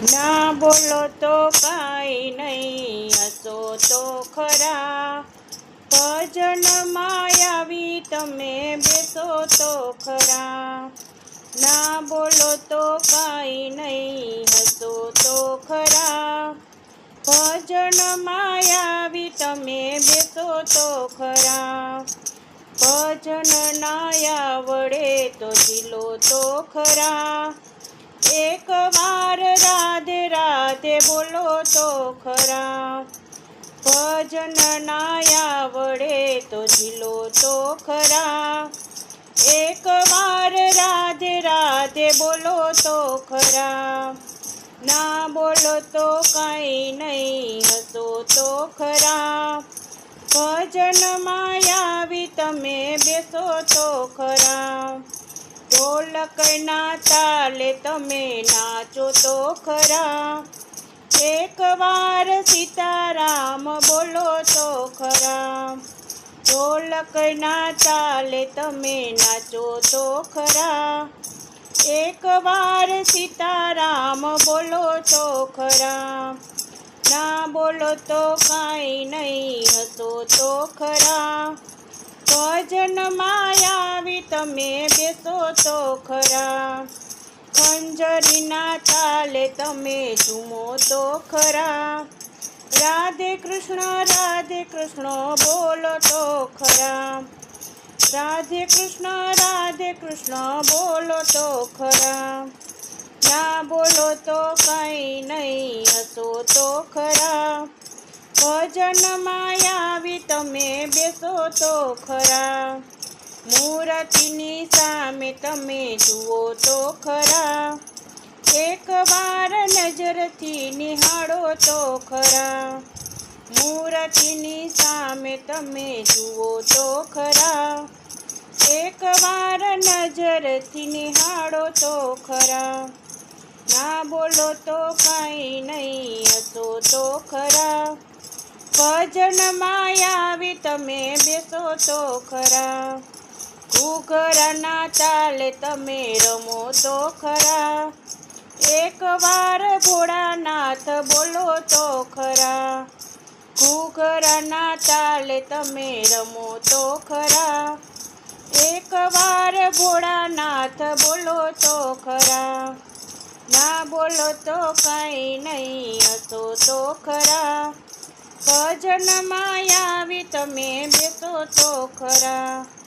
ના બોલો તો કાંઈ નહીં, હસો તો ખરા. ભજનમાં આવી તમે બેસો તો ખરા. ના બોલો તો કાંઈ નહીં, હસો તો ખરા. ભજનમાં આવી તમે બેસો તો ખરા. ભજન ના આવડે તો ઝીલો તો ખરા. એક વાર રાધે રાધે બોલો તો ખરા. ભજન ના આવડે તો ઝીલો તો ખરા. એક વાર રાધે રાધે બોલો તો ખરા. ના બોલો તો કાંઈ નહીં, હસો તો ખરા. ભજનમાં આવી તમે બેસો તો ખરા. ઢોલકના તાલે તમે નાચો તો ખરા. એક વાર સીતારામ બોલો તો ખરા. ઢોલકના તાલે તમે નાચો તો ખરા. એક વાર સીતારામ બોલો તો ખરા. ના બોલો તો કાંઈ નહીં, હસો તો ખરા. ભજનમાં આવી તમે બેસો તો ખરા. ખંજરીના તાલે તમે ઝૂમો તો ખરા. રાધે કૃષ્ણ બોલો તો ખરા. રાધે કૃષ્ણ બોલો તો ખરા. ના બોલો તો કાંઈ નહીં, હસો તો ખરા. ભજનમાં આવી તમે બેસો તો ખરા. મૂર્તિની સામે તમે જુઓ તો ખરા. એક વાર નજરથી નિહાળો તો ખરા. મૂર્તિની સામે તમે જુઓ તો ખરા. એક વાર નજરથી નિહાળો તો ખરા. ના બોલો તો કાંઈ નહીં, હસો તો ખરા. ભજનમાં આવી તમે બેસો તો ખરા. ઘૂઘરાના તાલે તમે રમો તો ખરા. એક વાર ભોળાનાથ બોલો તો ખરા. ઘૂઘરાના તાલે તમે રમો તો ખરા. એક વાર ભોળાનાથ બોલો તો ખરા. ના બોલો તો કાંઈ નહીં, હસો તો ખરા. ભજનમાં આવી તમે બેસો તો ખરા.